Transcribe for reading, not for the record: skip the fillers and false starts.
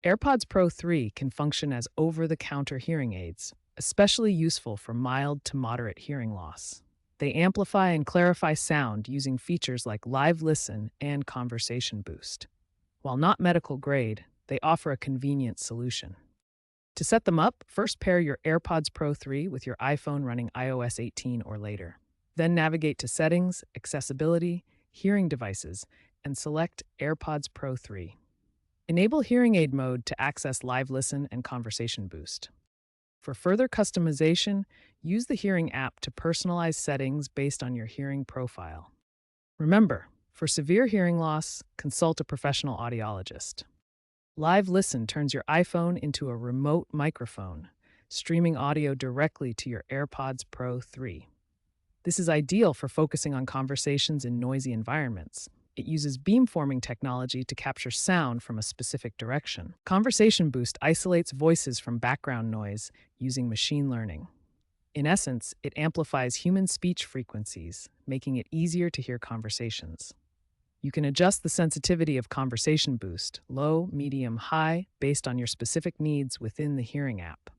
AirPods Pro 3 can function as over-the-counter hearing aids, especially useful for mild to moderate hearing loss. They amplify and clarify sound using features like Live Listen and Conversation Boost. While not medical grade, they offer a convenient solution. To set them up, first pair your AirPods Pro 3 with your iPhone running iOS 18 or later. Then navigate to Settings, Accessibility, Hearing Devices, and select AirPods Pro 3. Enable hearing aid mode to access Live Listen and Conversation Boost. For further customization, use the Hearing app to personalize settings based on your hearing profile. Remember, for severe hearing loss, consult a professional audiologist. Live Listen turns your iPhone into a remote microphone, streaming audio directly to your AirPods Pro 3. This is ideal for focusing on conversations in noisy environments. It uses beamforming technology to capture sound from a specific direction. Conversation Boost isolates voices from background noise using machine learning. In essence, it amplifies human speech frequencies, making it easier to hear conversations. You can adjust the sensitivity of Conversation Boost, low, medium, high, based on your specific needs within the Hearing app.